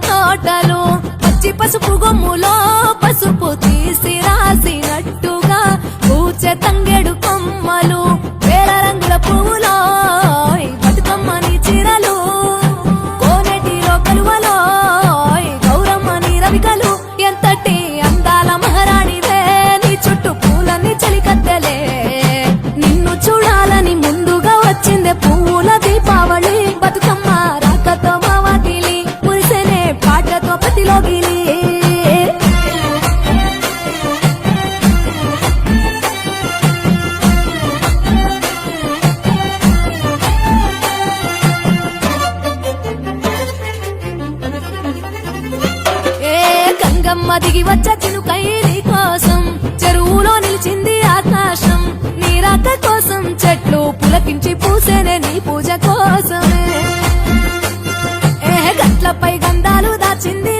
తోటలు పచ్చి పసుపు గొమ్ములో పసుపు తీసి రాసినట్టుగా పూచె తంగెడు కొమ్మలు వేల రంగుల పువ్వులో బతుకమ్మని చీరలు కోనేటిలో కలువలో గౌరమ్మని రవికలు ఎంతటి అందాల మహారాణివే నీ చుట్టూ పూలన్నీ చలికత్తెలే నిన్ను చూడాలని ముందుగా వచ్చిందే పువ్వుల దీపావళి బతుకమ్మ రాకతో మా వాకిలి మురిసెనే పాటతో ప్రతిలోగిలి గంగమ్మ దిగి వచ్చ చినుకైలి కోసం చెరువులో నిలిచింది ఆకాశం నీ రాక కోసం చెట్లు పులకించి పూసేనే నీ పూజ కోసమే గట్లపై గంధాలు దాచింది